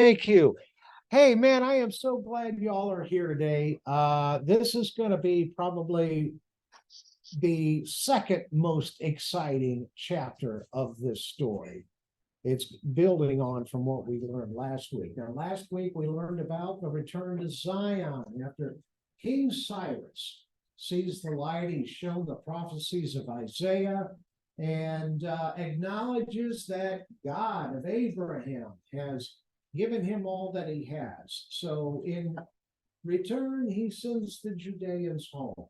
Thank you. Hey, man, I am so glad y'all are here today. This is going to be probably the second most exciting chapter of this story. It's building on from what we learned last week. Now, last week we learned about the return to Zion after King Cyrus sees the light. He's shown the prophecies of Isaiah and acknowledges that God of Abraham has given him all that he has. So in return, he sends the Judeans home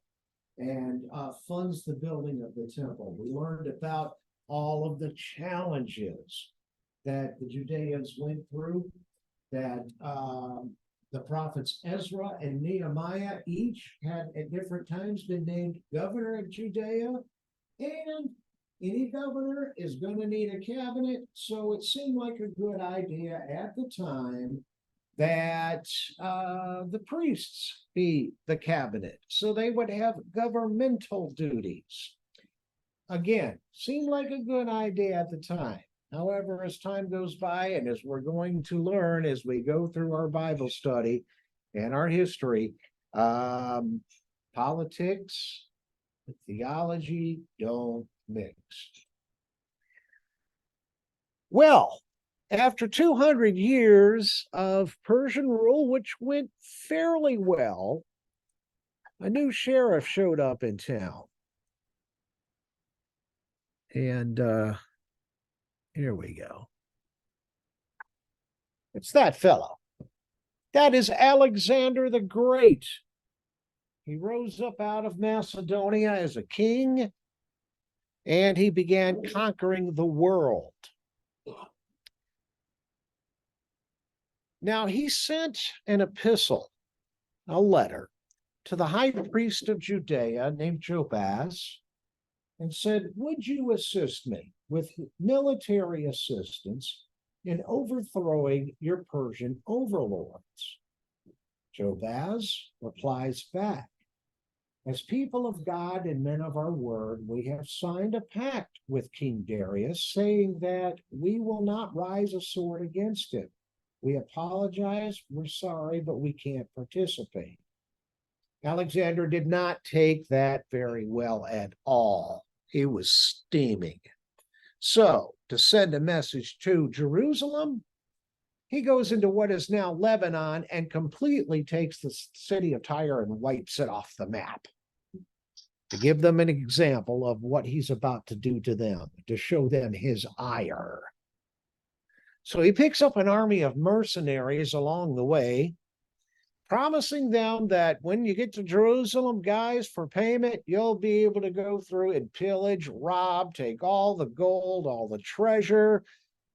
and funds the building of the temple. We learned about all of the challenges that the Judeans went through, that the prophets Ezra and Nehemiah each had at different times been named governor of Judea, and any governor is going to need a cabinet. So it seemed like a good idea at the time that the priests be the cabinet, so they would have governmental duties. Again, seemed like a good idea at the time. However, as time goes by, and as we're going to learn as we go through our Bible study and our history, politics and theology don't mix. Well, after 200 years of Persian rule, which went fairly well, a new sheriff showed up in town. And here we go. It's that fellow. That is Alexander the Great. He rose up out of Macedonia as a king, and he began conquering the world. Now, he sent an epistle, a letter, to the high priest of Judea named Jobaz, and said, would you assist me with military assistance in overthrowing your Persian overlords? Jobaz replies back, as people of God and men of our word, we have signed a pact with King Darius, saying that we will not rise a sword against him. We apologize, we're sorry, but we can't participate. Alexander did not take that very well at all. He was steaming. So, to send a message to Jerusalem, he goes into what is now Lebanon and completely takes the city of Tyre and wipes it off the map, to give them an example of what he's about to do to them, to show them his ire. So he picks up an army of mercenaries along the way, promising them that when you get to Jerusalem, guys, for payment, you'll be able to go through and pillage, rob, take all the gold, all the treasure,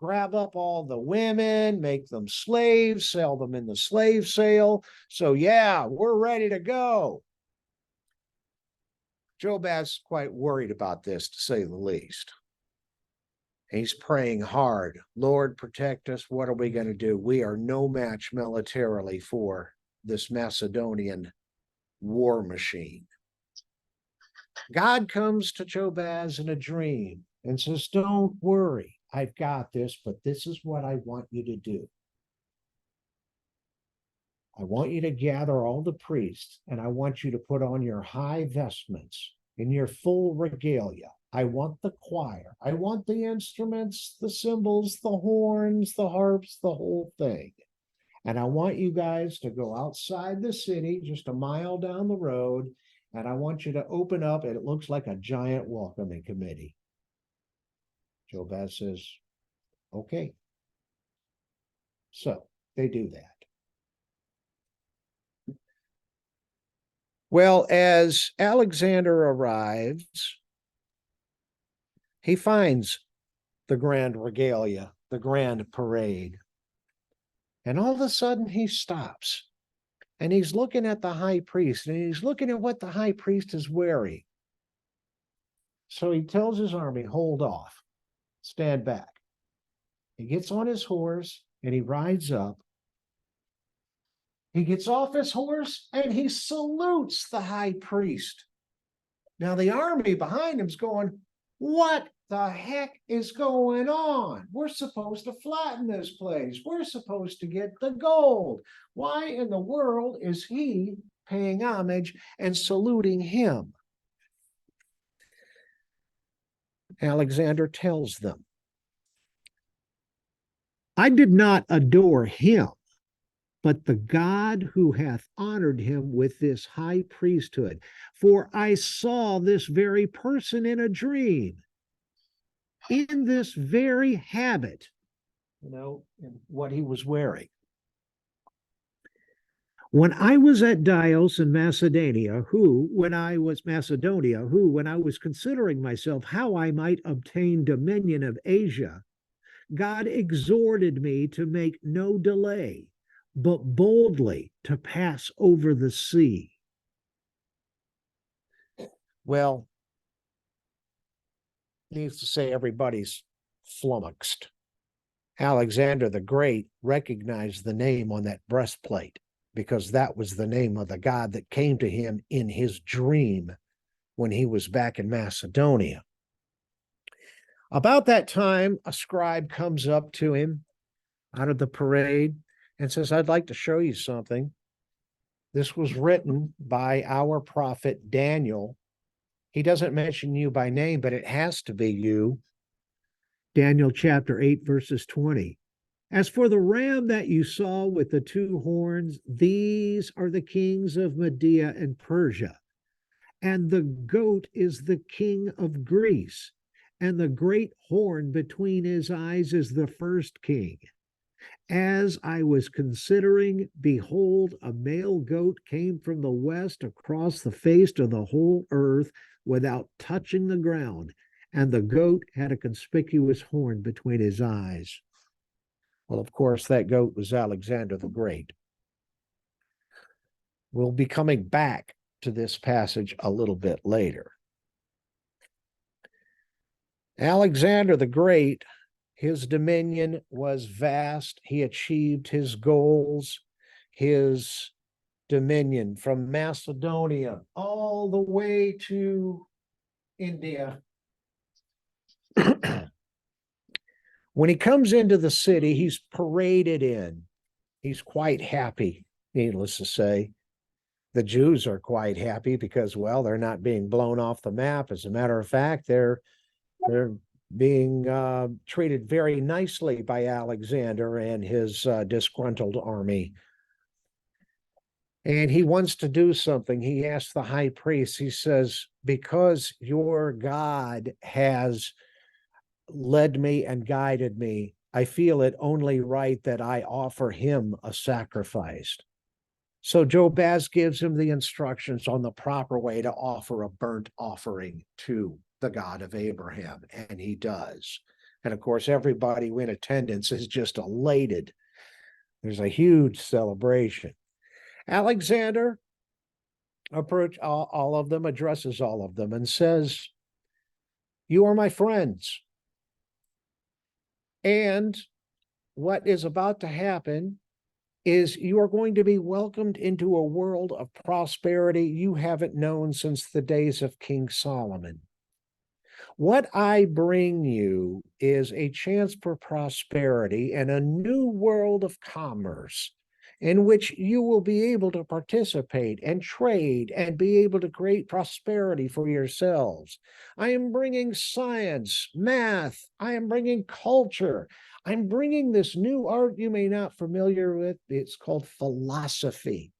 grab up all the women, make them slaves, sell them in the slave sale. So yeah, we're ready to go. Jobaz quite worried about this, to say the least. He's praying hard. Lord, protect us. What are we going to do? We are no match militarily for this Macedonian war machine. God comes to Jobaz in a dream and says, don't worry, I've got this, but this is what I want you to do. I want you to gather all the priests, and I want you to put on your high vestments in your full regalia. I want the choir. I want the instruments, the cymbals, the horns, the harps, the whole thing. And I want you guys to go outside the city, just a mile down the road, and I want you to open up, and it looks like a giant welcoming committee. Jobaz says, okay. So they do that. Well, as Alexander arrives, he finds the grand regalia, the grand parade. And all of a sudden he stops and he's looking at the high priest, and he's looking at what the high priest is wearing. So he tells his army, hold off, stand back. He gets on his horse and he rides up. He gets off his horse and he salutes the high priest. Now the army behind him's going, what the heck is going on? We're supposed to flatten this place. We're supposed to get the gold. Why in the world is he paying homage and saluting him? Alexander tells them, I did not adore him, but the God who hath honored him with this high priesthood. For I saw this very person in a dream, in this very habit, in what he was wearing. When I was at Dios in Macedonia, when I was considering myself how I might obtain dominion of Asia, God exhorted me to make no delay, but boldly to pass over the sea. Well, needs to say everybody's flummoxed. Alexander the Great recognized the name on that breastplate because that was the name of the god that came to him in his dream when he was back in Macedonia. About that time, a scribe comes up to him out of the parade and says, I'd like to show you something. This was written by our prophet Daniel. He doesn't mention you by name, but it has to be you. Daniel chapter 8, verses 20. As for the ram that you saw with the two horns, these are the kings of Media and Persia. And the goat is the king of Greece. And the great horn between his eyes is the first king. As I was considering, behold, a male goat came from the west across the face of the whole earth without touching the ground, and the goat had a conspicuous horn between his eyes. Well, of course, that goat was Alexander the Great. We'll be coming back to this passage a little bit later. Alexander the Great, his dominion was vast. He achieved his goals, his dominion from Macedonia all the way to India. When he comes into the city, he's paraded in. He's quite happy, needless to say. The Jews are quite happy because, well, they're not being blown off the map. As a matter of fact, they're being treated very nicely by Alexander and his disgruntled army. And he wants to do something. He asks the high priest, he says, because your God has led me and guided me, I feel it only right that I offer him a sacrifice. So Jobaz gives him the instructions on the proper way to offer a burnt offering to the God of Abraham, and he does. And of course, everybody in attendance is just elated. There's a huge celebration. Alexander approaches all of them, addresses all of them, and says, you are my friends. And what is about to happen is you are going to be welcomed into a world of prosperity you haven't known since the days of King Solomon. What I bring you is a chance for prosperity and a new world of commerce in which you will be able to participate and trade and be able to create prosperity for yourselves. I am bringing science, math. I am bringing culture. I'm bringing this new art you may not be familiar with. It's called philosophy.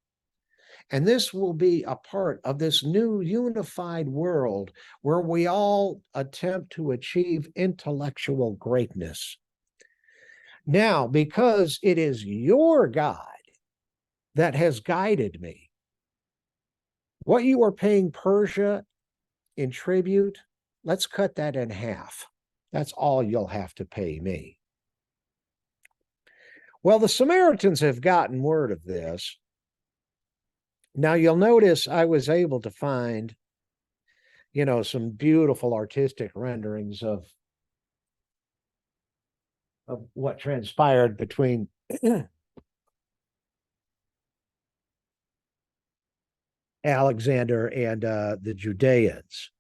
And this will be a part of this new unified world where we all attempt to achieve intellectual greatness. Now, because it is your God that has guided me, what you are paying Persia in tribute, let's cut that in half. That's all you'll have to pay me. Well, the Samaritans have gotten word of this. Now, you'll notice I was able to find, some beautiful artistic renderings of what transpired between Alexander and the Judeans.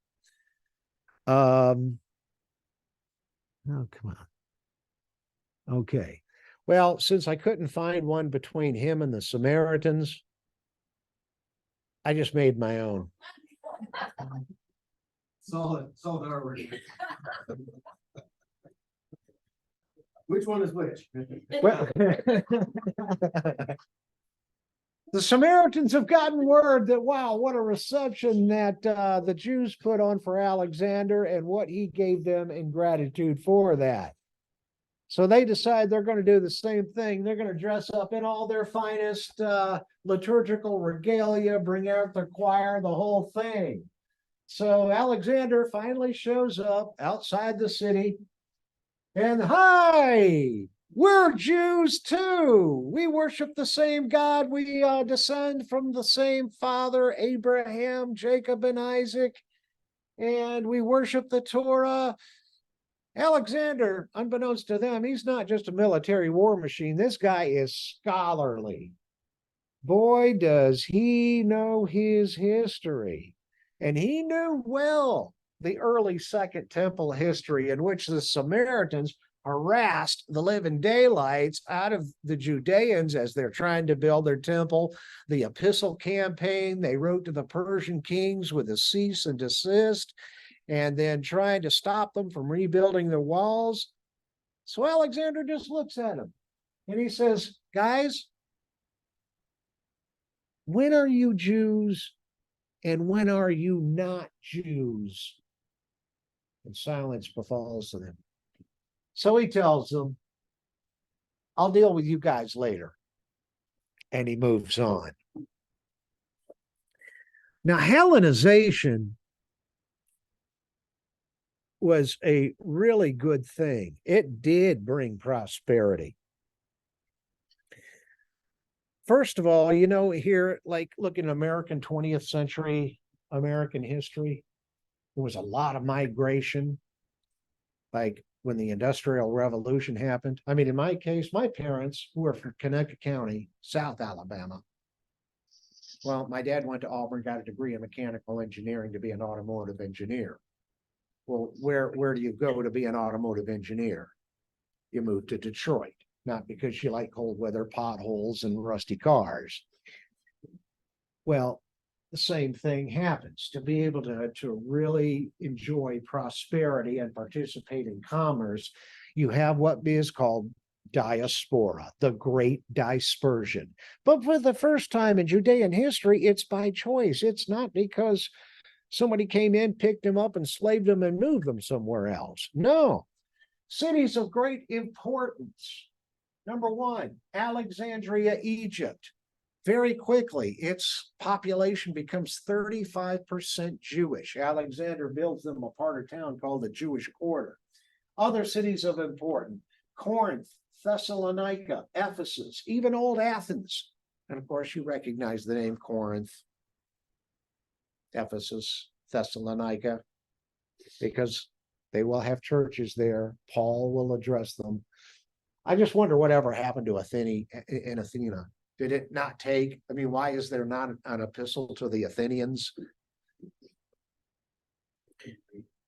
Oh, come on. Okay. Well, since I couldn't find one between him and the Samaritans, I just made my own. Solid Darwin. Which one is which? Well, the Samaritans have gotten word that, wow, what a reception that the Jews put on for Alexander and what he gave them in gratitude for that. So they decide they're going to do the same thing. They're going to dress up in all their finest liturgical regalia, bring out the choir, the whole thing. So Alexander finally shows up outside the city. And hi, we're Jews too. We worship the same God. We descend from the same father, Abraham, Jacob, and Isaac. And we worship the Torah. Alexander, unbeknownst to them, he's not just a military war machine. This guy is scholarly. Boy, does he know his history. And he knew well the early Second Temple history in which the Samaritans harassed the living daylights out of the Judeans as they're trying to build their temple. The epistle campaign, they wrote to the Persian kings with a cease and desist, and then trying to stop them from rebuilding the walls. So Alexander just looks at him and he says, guys, when are you Jews and when are you not Jews? And silence befalls them. So he tells them, I'll deal with you guys later. And he moves on. Now, Hellenization was a really good thing. It did bring prosperity. First of all, you know, here, like look in American 20th century American history, there was a lot of migration, like when the Industrial Revolution happened. I mean, in my case, my parents, who are from Connecticut County, South Alabama. Well, my dad went to Auburn, got a degree in mechanical engineering to be an automotive engineer. Well, where do you go to be an automotive engineer? You move to Detroit, not because you like cold weather, potholes, and rusty cars. Well, the same thing happens. To be able to really enjoy prosperity and participate in commerce, you have what is called diaspora, the great dispersion. But for the first time in Judean history, it's by choice. It's not because somebody came in, picked them up, enslaved them, and moved them somewhere else. No. Cities of great importance. Number one, Alexandria, Egypt. Very quickly, its population becomes 35% Jewish. Alexander builds them a part of town called the Jewish Quarter. Other cities of importance, Corinth, Thessalonica, Ephesus, even old Athens. And of course, you recognize the name Corinth, Ephesus, Thessalonica, because they will have churches there. Paul will address them. I just wonder whatever happened to Athene in Athena. Did it not take? I mean, why is there not an epistle to the Athenians?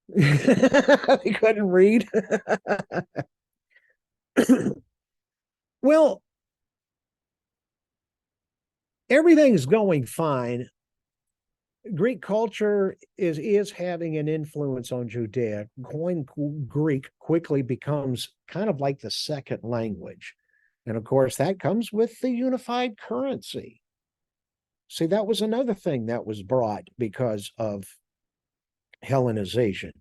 They couldn't read. Well, everything's going fine. Greek culture is having an influence on Judea. Greek quickly becomes kind of like the second language. And of course, that comes with the unified currency. See, that was another thing that was brought because of Hellenization.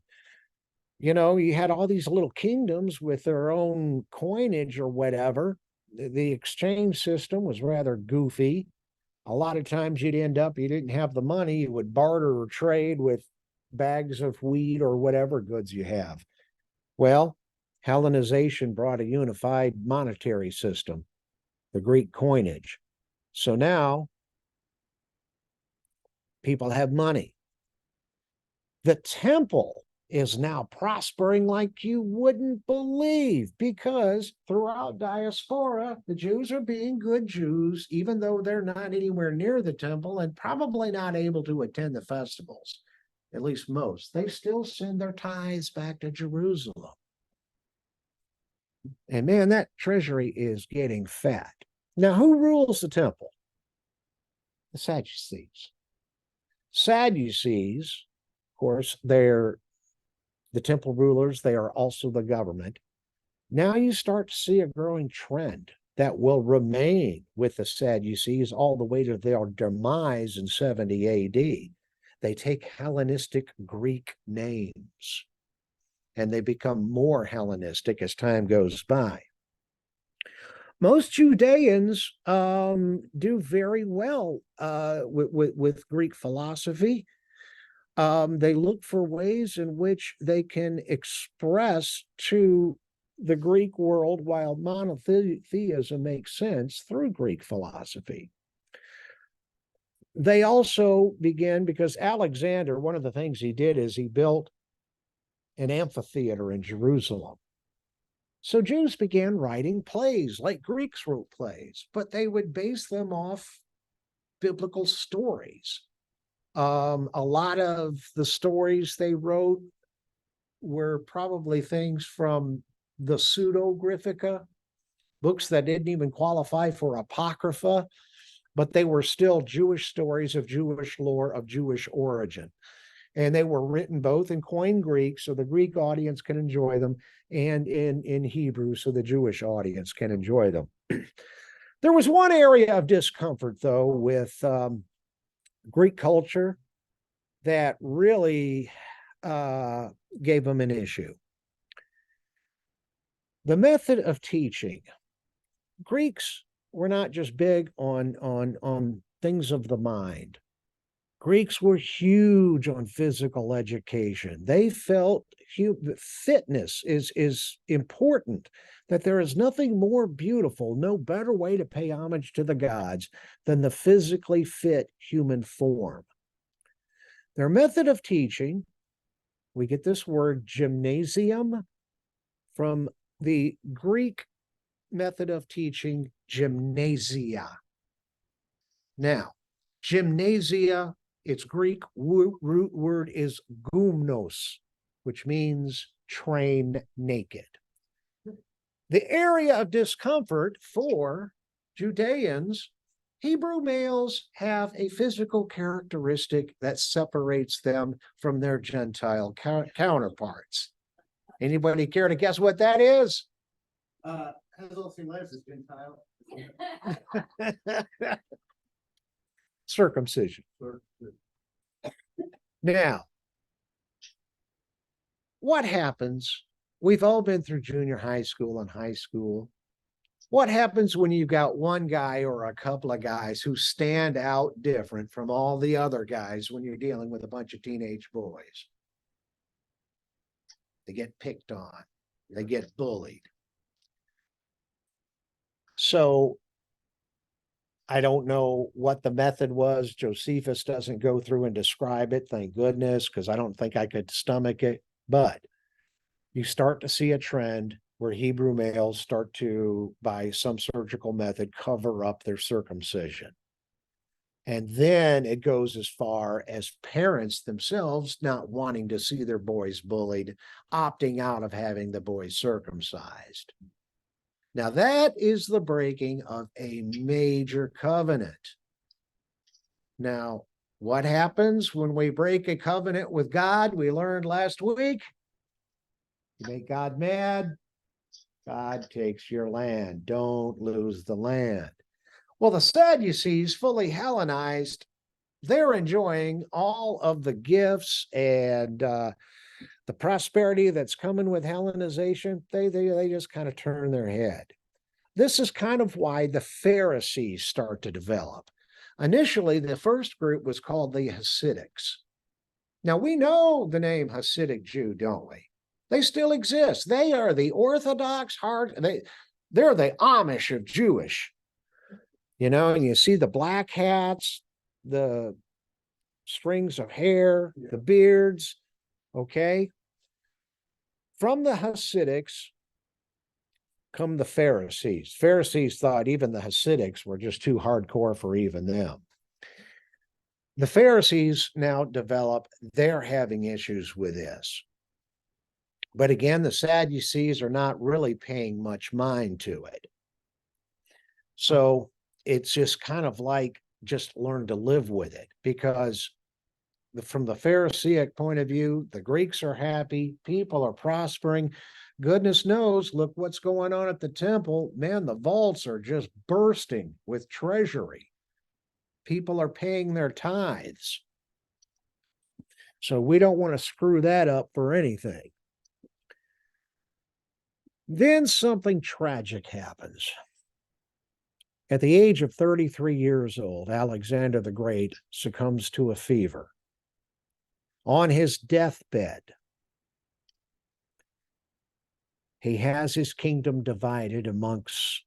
You know, you had all these little kingdoms with their own coinage or whatever. The exchange system was rather goofy. A lot of times you'd end up, you didn't have the money, you would barter or trade with bags of wheat or whatever goods you have. Well, Hellenization brought a unified monetary system, the Greek coinage. So now people have money. The temple is now prospering like you wouldn't believe, because throughout diaspora, the Jews are being good Jews, even though they're not anywhere near the temple and probably not able to attend the festivals, at least most. They still send their tithes back to Jerusalem. And man, that treasury is getting fat. Now, who rules the temple? The Sadducees. Sadducees, of course, they're the temple rulers, they are also the government. Now you start to see a growing trend that will remain with the Sadducees all the way to their demise in 70 AD. They take Hellenistic Greek names and they become more Hellenistic as time goes by. Most Judeans do very well with Greek philosophy. They look for ways in which they can express to the Greek world while monotheism makes sense through Greek philosophy. They also began, because Alexander, one of the things he did is he built an amphitheater in Jerusalem. So Jews began writing plays like Greeks wrote plays, but they would base them off biblical stories. A lot of the stories they wrote were probably things from the Pseudepigrapha, books that didn't even qualify for Apocrypha, but they were still Jewish stories of Jewish lore, of Jewish origin. And they were written both in Koine Greek, so the Greek audience can enjoy them, and in Hebrew, so the Jewish audience can enjoy them. There was one area of discomfort, though, with Greek culture that really gave them an issue. The method of teaching. Greeks were not just big on things of the mind. Greeks were huge on physical education. They felt fitness is important, that there is nothing more beautiful, no better way to pay homage to the gods than the physically fit human form. Their method of teaching, we get this word gymnasium from the Greek method of teaching, gymnasia. Now, gymnasia, its Greek root word is gumnos, which means train naked. The area of discomfort for Judeans, Hebrew males have a physical characteristic that separates them from their Gentile counterparts. Anybody care to guess what that is? Has all seen life as Gentile. Circumcision. Now, what happens? We've all been through junior high school and high school. What happens when you've got one guy or a couple of guys who stand out different from all the other guys when you're dealing with a bunch of teenage boys? They get picked on. They get bullied. So I don't know what the method was. Josephus doesn't go through and describe it, thank goodness, because I don't think I could stomach it. But you start to see a trend where Hebrew males start to, by some surgical method, cover up their circumcision. And then it goes as far as parents themselves not wanting to see their boys bullied, opting out of having the boys circumcised. Now, that is the breaking of a major covenant. Now, what happens when we break a covenant with God? We learned last week. You make God mad, God takes your land. Don't lose the land. Well, the Sadducees, fully Hellenized, they're enjoying all of the gifts and the prosperity that's coming with Hellenization. They just kind of turn their head. This is kind of why the Pharisees start to develop. Initially, the first group was called the Hasidics. Now, we know the name Hasidic Jew, don't we? They still exist. They are the Orthodox they're the Amish of Jewish. You know, and you see the black hats, the strings of hair, the beards, okay? From the Hasidics come the Pharisees. Pharisees thought even the Hasidics were just too hardcore for even them. The Pharisees now develop, they're having issues with this. But again, the Sadducees are not really paying much mind to it. So it's just kind of like just learn to live with it, because from the Pharisaic point of view, the Greeks are happy, people are prospering. Goodness knows, look what's going on at the temple. Man, the vaults are just bursting with treasury. People are paying their tithes. So we don't want to screw that up for anything. Then something tragic happens. At the age of 33 years old, Alexander the Great succumbs to a fever. On his deathbed, he has his kingdom divided amongst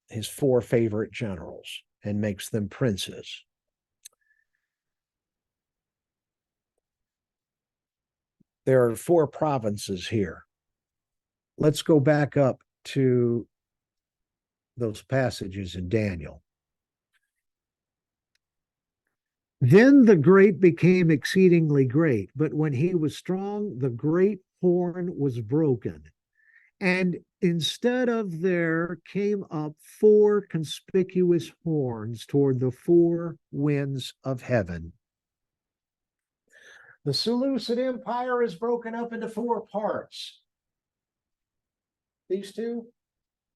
his 4 favorite generals and makes them princes. There are 4 provinces here. Let's go back up to those passages in Daniel. Then the great became exceedingly great, but when he was strong, the great horn was broken. And instead of there came up 4 conspicuous horns toward the 4 winds of heaven. The Seleucid Empire is broken up into 4 parts. These 2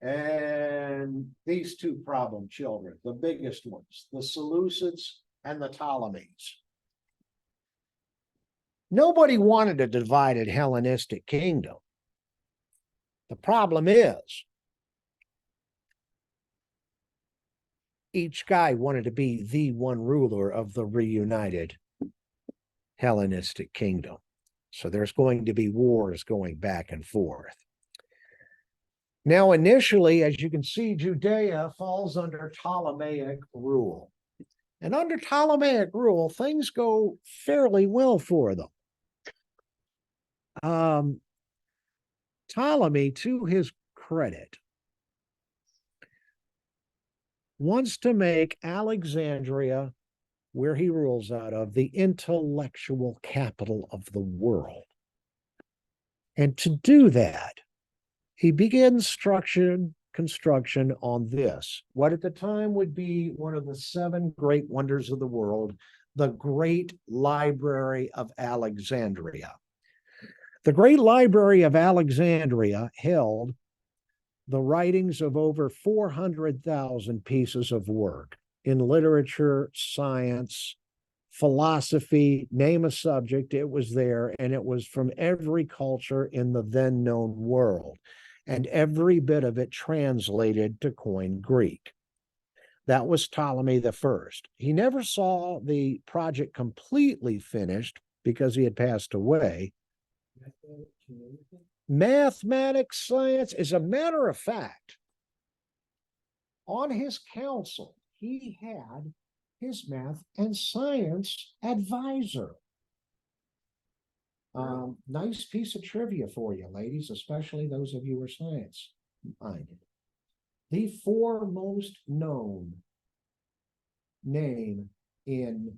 and these 2 problem children, the biggest ones, the Seleucids and the Ptolemies. Nobody wanted a divided Hellenistic kingdom. The problem is, each guy wanted to be the one ruler of the reunited Hellenistic kingdom. So there's going to be wars going back and forth. Now, initially, as you can see, Judea falls under Ptolemaic rule. And under Ptolemaic rule, things go fairly well for them. Ptolemy, to his credit, wants to make Alexandria, where he rules out of, the intellectual capital of the world. And to do that, he begins construction on this, what at the time would be one of the 7 great wonders of the world, the Great Library of Alexandria. The Great Library of Alexandria held the writings of over 400,000 pieces of work in literature, science, philosophy, name a subject, it was there, and it was from every culture in the then known world, and every bit of it translated to Koine Greek. That was Ptolemy the First. He never saw the project completely finished because he had passed away. Mathematics, science, as a matter of fact, on his council, he had his math and science advisor. Nice piece of trivia for you, ladies, especially those of you who are science minded. The foremost known name in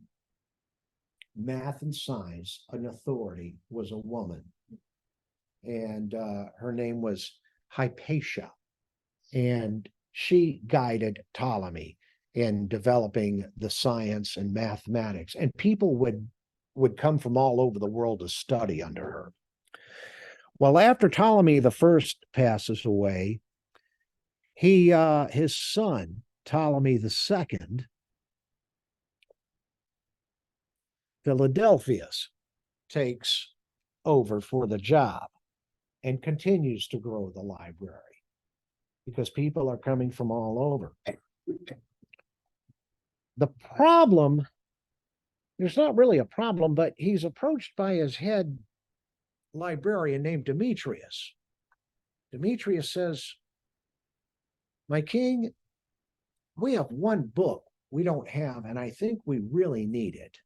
math and science, an authority, was a woman. And her name was Hypatia. And she guided Ptolemy in developing the science and mathematics. And people would come from all over the world to study under her. Well, after Ptolemy the First passes away, his son, Ptolemy the Second, Philadelphus, takes over for the job and continues to grow the library because people are coming from all over. The problem, there's not really a problem, but he's approached by his head librarian named Demetrius. Demetrius says, "My king, we have one book we don't have, and I think we really need it.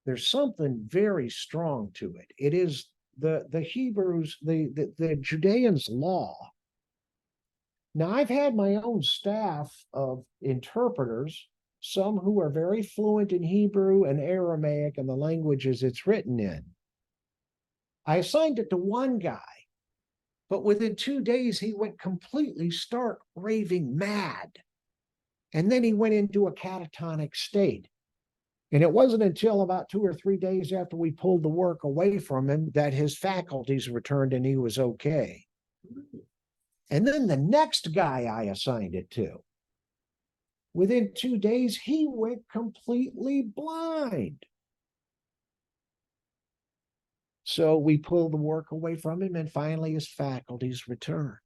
There's something very strong to it. It is the Hebrews, the Judeans' law. Now, I've had my own staff of interpreters, some who are very fluent in Hebrew and Aramaic and the languages it's written in. I assigned it to one guy, but within 2 days, he went completely stark raving mad. And then he went into a catatonic state. And it wasn't until about 2 or 3 days after we pulled the work away from him that his faculties returned and he was okay. And then the next guy I assigned it to, within 2 days, he went completely blind. So we pulled the work away from him, and finally his faculties returned.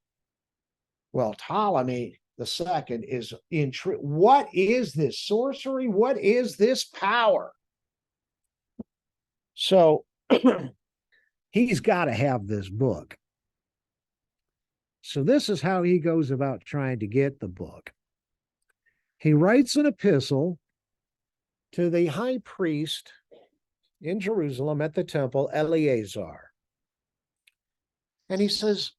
Well, Ptolemy the second is in truth. What is this sorcery? What is this power? So he's got to have this book. So this is how he goes about trying to get the book. He writes an epistle to the high priest in Jerusalem at the temple, Eleazar. And he says,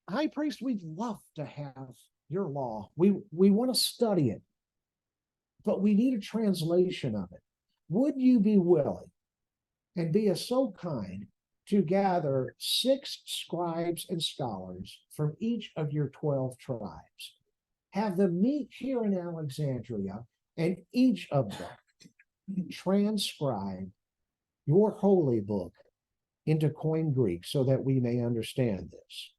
high priest, we'd love to have your law. We want to study it, but we need a translation of it. Would you be willing and be so kind to gather 6 scribes and scholars from each of your 12 tribes? Have them meet here in Alexandria, and each of them transcribe your holy book into Koine Greek so that we may understand this.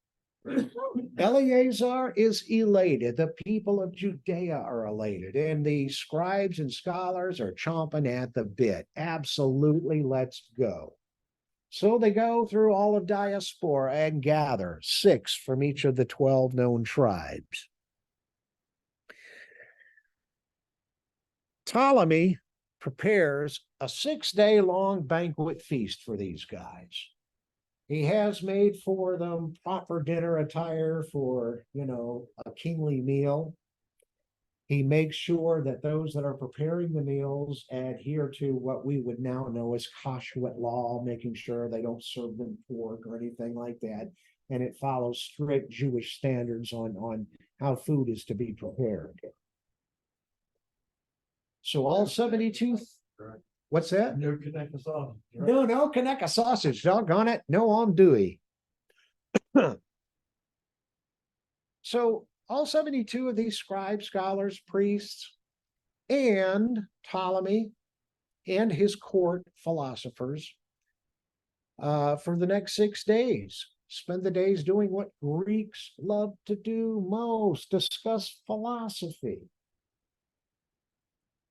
Eleazar is elated. The people of Judea are elated, and the scribes and scholars are chomping at the bit. Absolutely, let's go. So they go through all of diaspora and gather 6 from each of the 12 known tribes. Ptolemy prepares a 6-day-long banquet feast for these guys. He has made for them proper dinner attire for, a kingly meal. He makes sure that those that are preparing the meals adhere to what we would now know as kashrut law, making sure they don't serve them pork or anything like that. And it follows strict Jewish standards on how food is to be prepared. So all 72. What's that? No Kaneka sausage. Right? No Kaneka sausage, doggone it. No andouille. So all 72 of these scribes, scholars, priests, and Ptolemy and his court philosophers for the next 6 days spend the days doing what Greeks love to do most, discuss philosophy.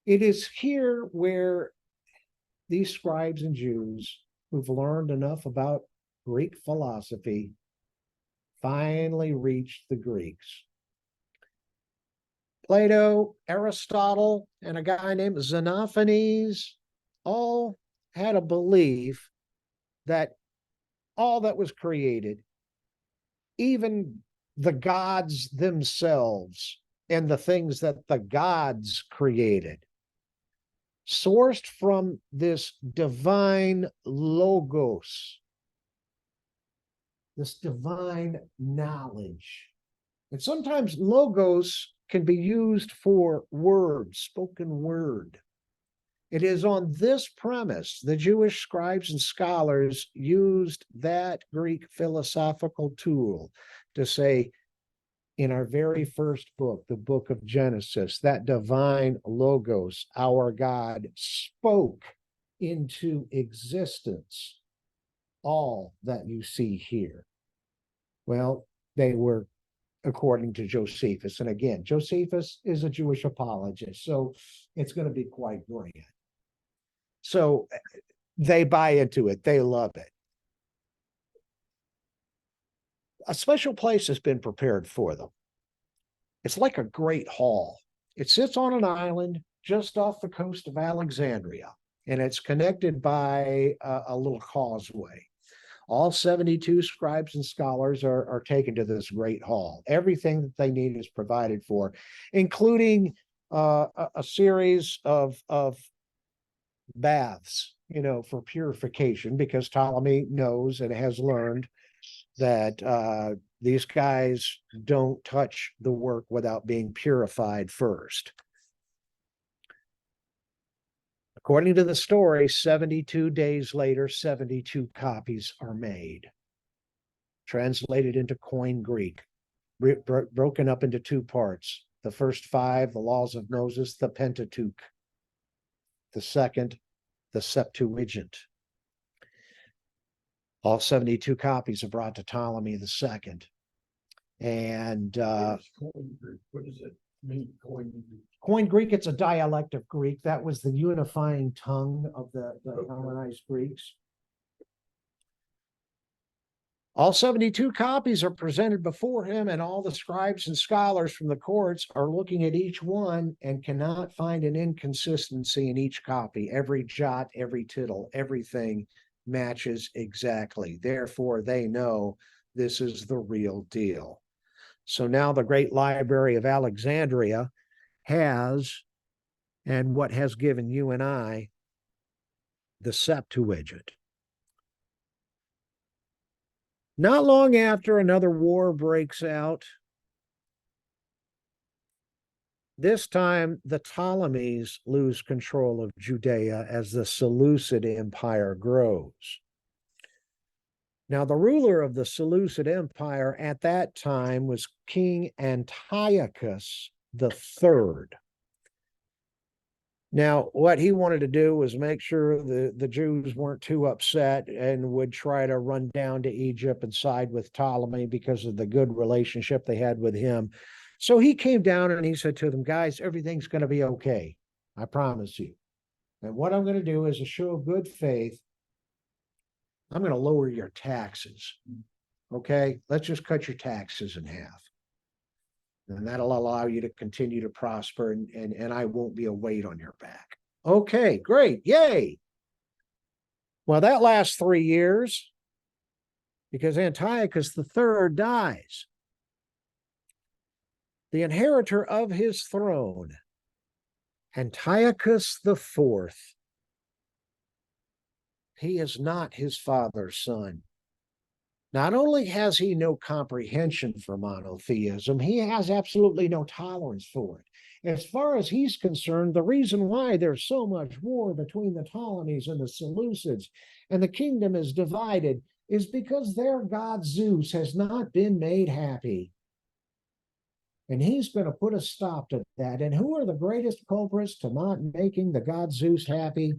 It is here where these scribes and Jews who've learned enough about Greek philosophy finally reached the Greeks. Plato, Aristotle, and a guy named Xenophanes all had a belief that all that was created, even the gods themselves and the things that the gods created, sourced from this divine logos, this divine knowledge. And sometimes logos can be used for words, spoken word. It is on this premise the Jewish scribes and scholars used that Greek philosophical tool to say, in our very first book, the book of Genesis, that divine logos, our God, spoke into existence all that you see here. Well, they were according to Josephus. And again, Josephus is a Jewish apologist, so it's going to be quite grand. So they buy into it. They love it. A special place has been prepared for them. It's like a great hall. It sits on an island just off the coast of Alexandria, and it's connected by a little causeway. All 72 scribes and scholars are taken to this great hall. Everything that they need is provided for, including a series of baths, for purification, because Ptolemy knows and has learned that these guys don't touch the work without being purified first. According to the story, 72 days later, 72 copies are made, translated into Koine Greek, broken up into two parts. The first five, the laws of Moses, the Pentateuch. The second, the Septuagint. All 72 copies are brought to Ptolemy II. And What does it mean? Koine Greek, it's a dialect of Greek. That was the unifying tongue of the Hellenized Greeks. All 72 copies are presented before him, and all the scribes and scholars from the courts are looking at each one and cannot find an inconsistency in each copy. Every jot, every tittle, everything matches exactly. Therefore, they know this is the real deal. So now the Great Library of Alexandria has, and what has given you and I, the Septuagint. Not long after, another war breaks out. This time, the Ptolemies lose control of Judea as the Seleucid Empire grows. Now, the ruler of the Seleucid Empire at that time was King Antiochus III. Now, what he wanted to do was make sure the Jews weren't too upset and would try to run down to Egypt and side with Ptolemy because of the good relationship they had with him. So he came down and he said to them, guys, everything's going to be okay. I promise you. And what I'm going to do is a show of good faith. I'm going to lower your taxes. Okay? Let's just cut your taxes in half. And that'll allow you to continue to prosper, and I won't be a weight on your back. Okay, great. Yay. Well, that lasts 3 years because Antiochus III dies. The inheritor of his throne, Antiochus IV, he is not his father's son. Not only has he no comprehension for monotheism, he has absolutely no tolerance for it. As far as he's concerned, the reason why there's so much war between the Ptolemies and the Seleucids and the kingdom is divided is because their god Zeus has not been made happy. And he's going to put a stop to that. And who are the greatest culprits to not making the god Zeus happy?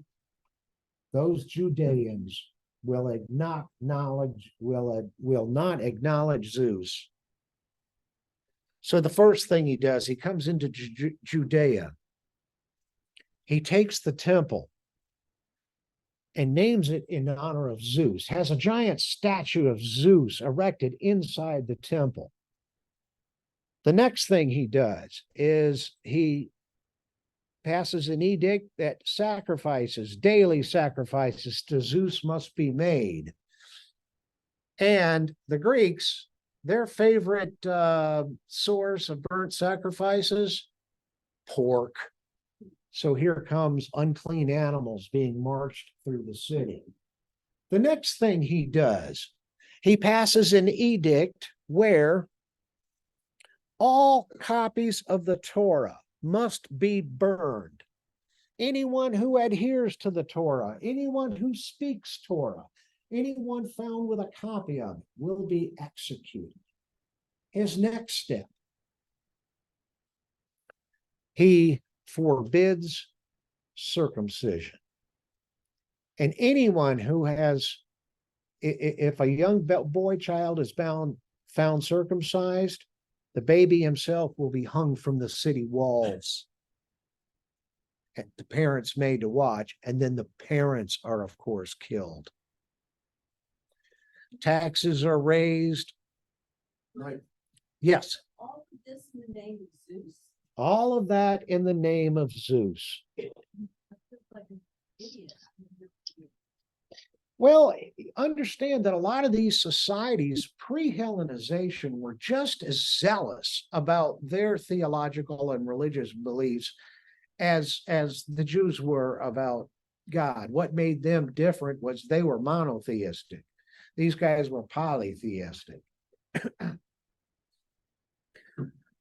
Those Judeans will not acknowledge Zeus. So the first thing he does, he comes into Judea. He takes the temple and names it in honor of Zeus, has a giant statue of Zeus erected inside the temple. The next thing he does is he passes an edict that daily sacrifices to Zeus must be made. And the Greeks, their favorite source of burnt sacrifices, pork. So here comes unclean animals being marched through the city. The next thing he does, he passes an edict where all copies of the Torah must be burned. Anyone who adheres to the Torah, anyone who speaks Torah, anyone found with a copy of it will be executed. His next step, he forbids circumcision. And anyone who has, if a young boy child is found circumcised, the baby himself will be hung from the city walls. And the parents made to watch, and then the parents are, of course, killed. Taxes are raised. Right. Yes. All of this in the name of Zeus. All of that in the name of Zeus. I feel like an idiot. Well, understand that a lot of these societies pre-Hellenization were just as zealous about their theological and religious beliefs as the Jews were about God. What made them different was they were monotheistic. These guys were polytheistic.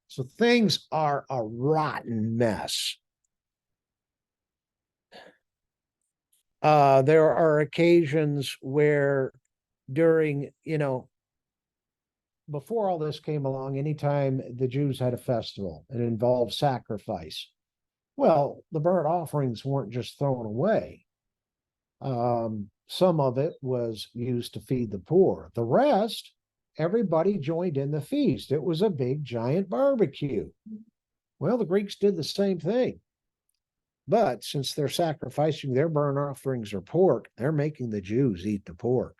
So things are a rotten mess. There are occasions where during, before all this came along, anytime the Jews had a festival, it involved sacrifice. Well, the burnt offerings weren't just thrown away. Some of it was used to feed the poor. The rest, everybody joined in the feast. It was a big, giant barbecue. Well, the Greeks did the same thing. But since they're sacrificing their burnt offerings or pork, they're making the Jews eat the pork.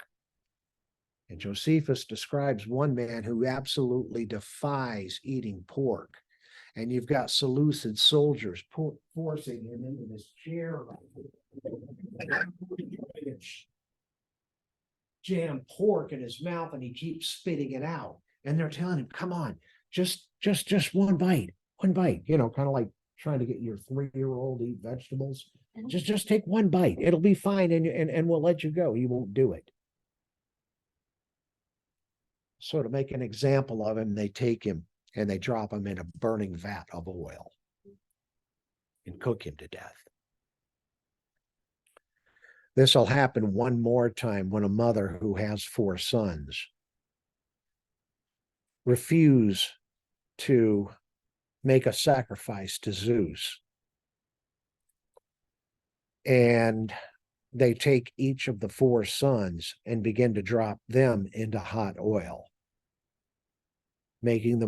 And Josephus describes one man who absolutely defies eating pork. And you've got Seleucid soldiers forcing him into this chair. Jam pork in his mouth, and he keeps spitting it out. And they're telling him, come on, just one bite, kind of like trying to get your 3-year-old to eat vegetables. Just take one bite. It'll be fine, and we'll let you go. He won't do it. So to make an example of him, they take him and they drop him in a burning vat of oil and cook him to death. This will happen one more time when a mother who has 4 sons refuse to make a sacrifice to Zeus. And they take each of the 4 sons and begin to drop them into hot oil, telling the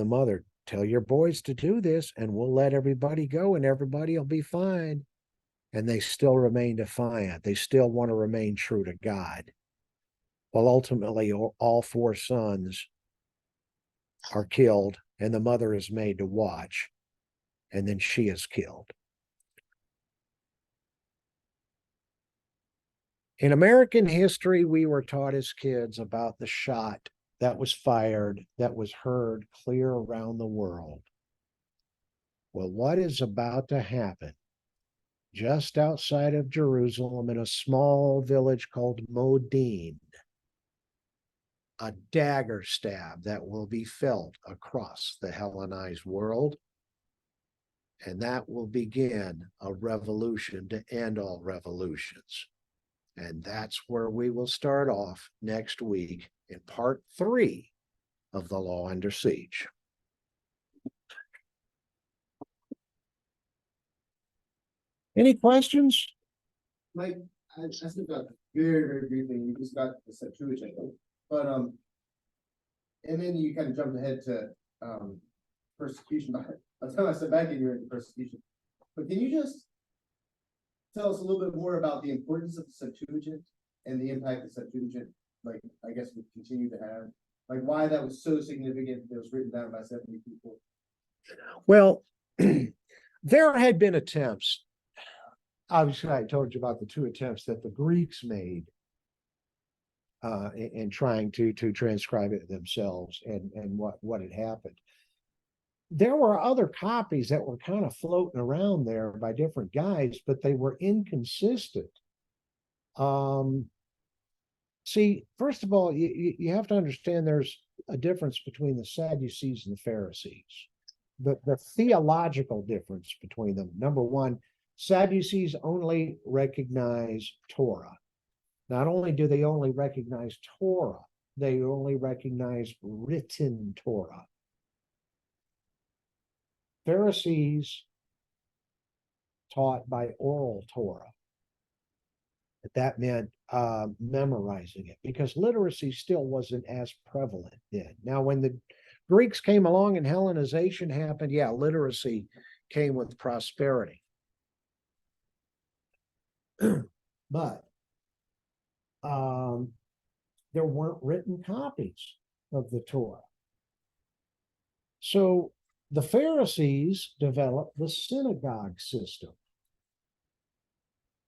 mother, tell your boys to do this and we'll let everybody go and everybody will be fine. And they still remain defiant. They still want to remain true to God. Well, ultimately, all 4 sons are killed and the mother is made to watch, and then she is killed. In American history, we were taught as kids about the shot that was fired, that was heard clear around the world. Well, what is about to happen just outside of Jerusalem in a small village called Modin? A dagger stab that will be felt across the Hellenized world. And that will begin a revolution to end all revolutions. And that's where we will start off next week in part 3 of The Law Under Siege. Any questions? Mike, I just got very, very briefly, you just got the Septuagint, but, and then you kind of jumped ahead to, persecution, by the time I stepped back in, you're into persecution. But can you just tell us a little bit more about the importance of the Septuagint and the impact the Septuagint, like, I guess would continue to have? Like, why that was so significant that it was written down by 70 people? Well, there had been attempts. Obviously, I told you about the 2 attempts that the Greeks made in trying to transcribe it themselves and what had happened. There were other copies that were kind of floating around there by different guys, but they were inconsistent. See, first of all, you have to understand there's a difference between the Sadducees and the Pharisees. The theological difference between them. Number one, Sadducees only recognize Torah. Not only do they only recognize Torah, they only recognize written Torah. Pharisees taught by oral Torah. That meant memorizing it, because literacy still wasn't as prevalent then. Now, when the Greeks came along and Hellenization happened, yeah, literacy came with prosperity. But there weren't written copies of the Torah. So the Pharisees developed the synagogue system.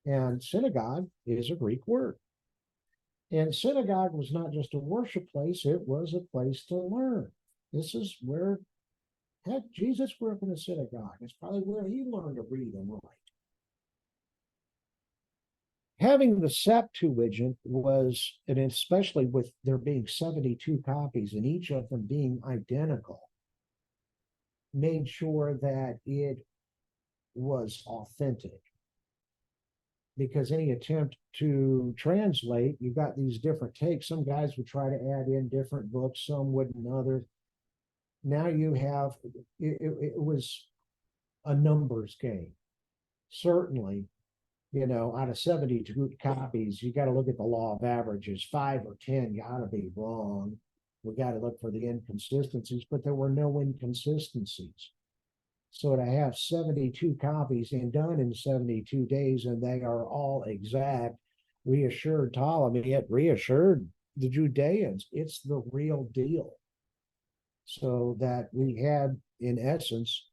And synagogue is a Greek word. And synagogue was not just a worship place, it was a place to learn. This is where, heck, Jesus grew up in a synagogue. It's probably where he learned to read and write. Having the Septuagint was, and especially with there being 72 copies and each of them being identical, made sure that it was authentic. because any attempt to translate, you've got these different takes. Some guys would try to add in different books, some wouldn't, others. Now you have, it was a numbers game. Certainly, out of 72 copies, you got to look at the law of averages. 5 or 10 got to be wrong. We got to look for the inconsistencies, but there were no inconsistencies. So to have 72 copies and done in 72 days, and they are all exact, reassured Ptolemy, it reassured the Judeans. It's the real deal. So that we had, in essence,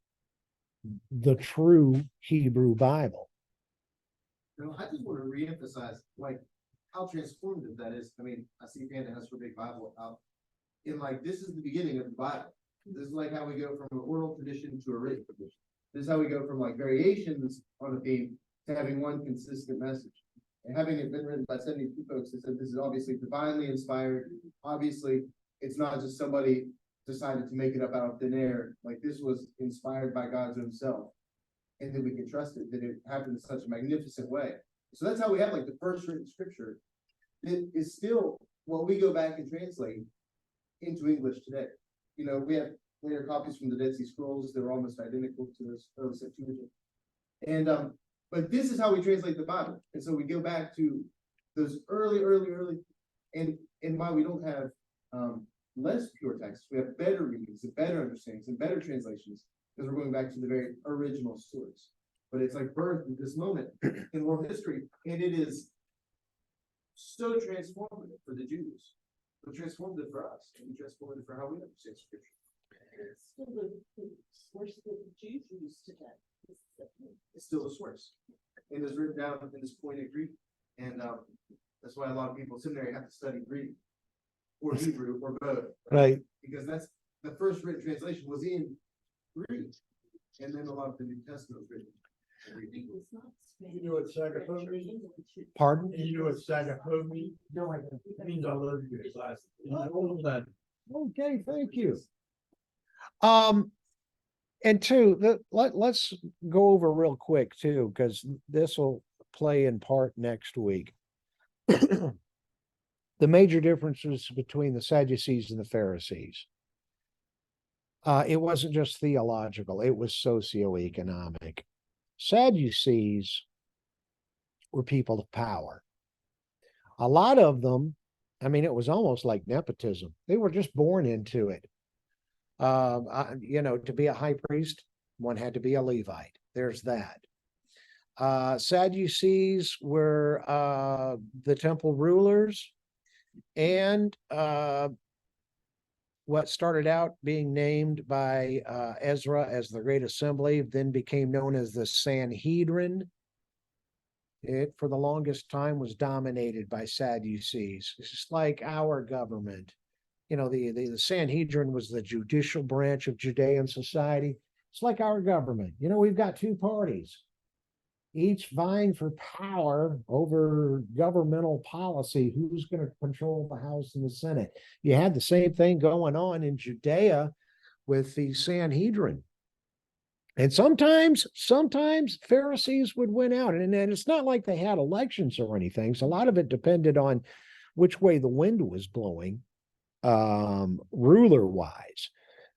the true Hebrew Bible. I just want to reemphasize, like, how transformative that is. I mean, I see Panda has her big Bible out. And like, this is the beginning of the Bible. This is like how we go from an oral tradition to a written tradition. This is how we go from like variations on a theme to having one consistent message. And having it been written by 72 folks that said this is obviously divinely inspired. Obviously, it's not just somebody decided to make it up out of thin air. Like, this was inspired by God himself. And that we can trust it, that it happened in such a magnificent way. So that's how we have like the first written scripture. It is still what we go back and translate into English today. We have later copies from the Dead Sea Scrolls that are almost identical to this early Septuagint. And but this is how we translate the Bible. And so we go back to those early, and while we don't have less pure texts, we have better readings and better understandings and better translations, because we're going back to the very original source. But it's like birth in this moment in world history, and it is so transformative for the Jews, but transformative for us, and transformative for how we understand Scripture. It's still the source that the Jews use today. It's still the source, and it's written down in this pointed Greek, and that's why a lot of people in seminary have to study Greek or Hebrew or both, Right. because that's the first written translation was in Greek, and then a lot of the New Testament was written in Greek. It was not Spanish. You know what Sagaphobe means? Pardon? And you know what Sagaphobe means? No, I don't. It means I love you guys. All of that. Okay, thank you. And two, let's go over real quick too, because this will play in part next week. The major differences between the Sadducees and the Pharisees. It wasn't just theological, it was socioeconomic. Sadducees were people of power. A lot of them, I mean, it was almost like nepotism. They were just born into it. To be a high priest, one had to be a Levite. There's that. Sadducees were the temple rulers, and what started out being named by Ezra as the Great Assembly then became known as the Sanhedrin. It, for the longest time, was dominated by Sadducees. It's just like our government. The Sanhedrin was the judicial branch of Judean society. It's like our government. We've got two parties, each vying for power over governmental policy. Who's going to control the House and the Senate? You had the same thing going on in Judea with the Sanhedrin. And sometimes Pharisees would win out. And it's not like they had elections or anything. So a lot of it depended on which way the wind was blowing, ruler-wise.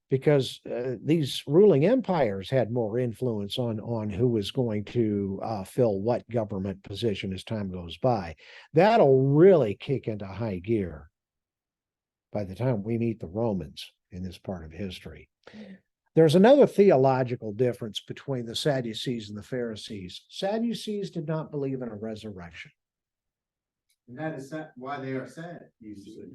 Because these ruling empires had more influence on who was going to fill what government position as time goes by. That'll really kick into high gear by the time we meet the Romans in this part of history. There's another theological difference between the Sadducees and the Pharisees. Sadducees did not believe in a resurrection. And that is why they are sad, usually.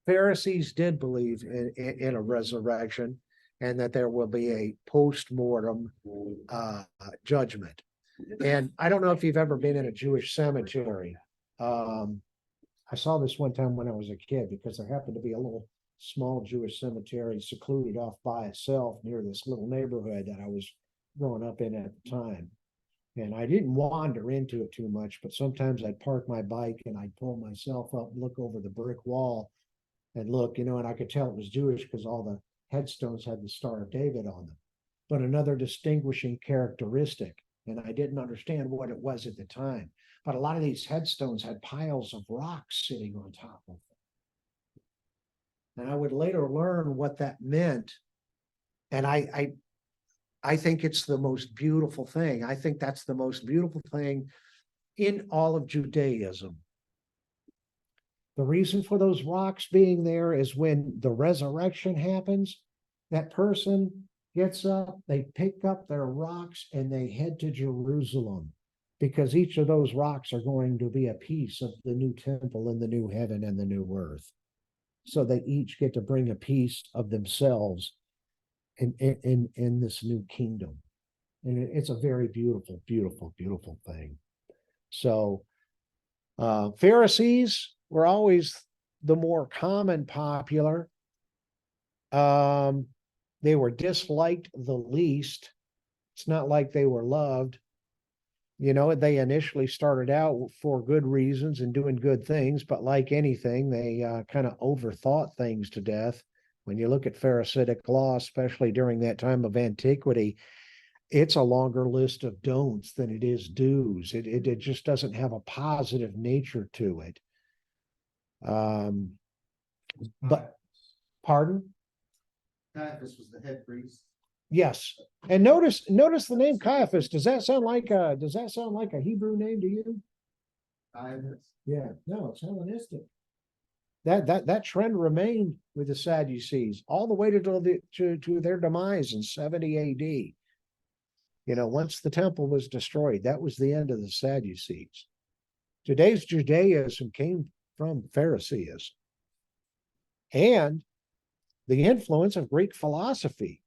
Pharisees did believe in a resurrection, and that there will be a post-mortem judgment. And I don't know if you've ever been in a Jewish cemetery. I saw this one time when I was a kid, because there happened to be a little small Jewish cemetery secluded off by itself near this little neighborhood that I was growing up in at the time. And I didn't wander into it too much, but sometimes I'd park my bike and I'd pull myself up, look over the brick wall, and look, and I could tell it was Jewish because all the headstones had the Star of David on them. But another distinguishing characteristic, and I didn't understand what it was at the time, but a lot of these headstones had piles of rocks sitting on top of them. And I would later learn what that meant. And I think it's the most beautiful thing. I think that's the most beautiful thing in all of Judaism. The reason for those rocks being there is when the resurrection happens, that person gets up, they pick up their rocks and they head to Jerusalem, because each of those rocks are going to be a piece of the new temple and the new heaven and the new earth. So they each get to bring a piece of themselves in this new kingdom. And it's a very beautiful, beautiful, beautiful thing. So Pharisees were always the more common popular. They were disliked the least. It's not like they were loved. They initially started out for good reasons and doing good things, but like anything, they kind of overthought things to death. When you look at Pharisaic law, especially during that time of antiquity, it's a longer list of don'ts than it is do's. It just doesn't have a positive nature to it. But pardon? Caiaphas was the head priest. Yes. And notice the name Caiaphas. Does that sound like a Hebrew name to you? Caiaphas. Yeah, no, it's Hellenistic. That trend remained with the Sadducees all the way to their demise in 70 AD. Once the temple was destroyed, that was the end of the Sadducees. Today's Judaism came from Phariseeism and the influence of Greek philosophy.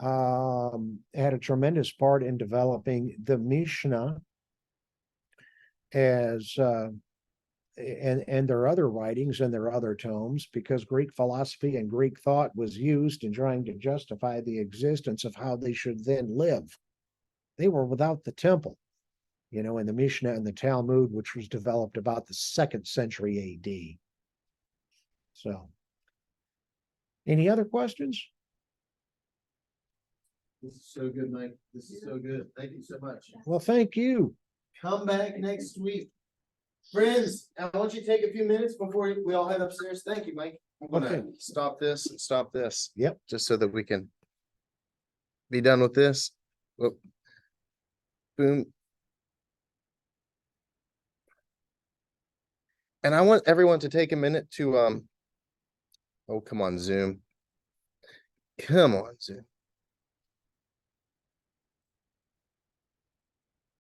Had a tremendous part in developing the Mishnah as and their other writings and their other tomes, because Greek philosophy and Greek thought was used in trying to justify the existence of how they should then live. They were without the temple, in the Mishnah and the Talmud, which was developed about the 2nd century AD. So, any other questions? This is so good, Mike. This is so good. Thank you so much. Well, thank you. Come back next week. Friends, I want you to take a few minutes before we all head upstairs. Thank you, Mike. I'm gonna Okay. stop this and stop this. Yep. Just so that we can be done with this. Whoop. Boom. And I want everyone to take a minute to oh, come on, Zoom. Come on, Zoom.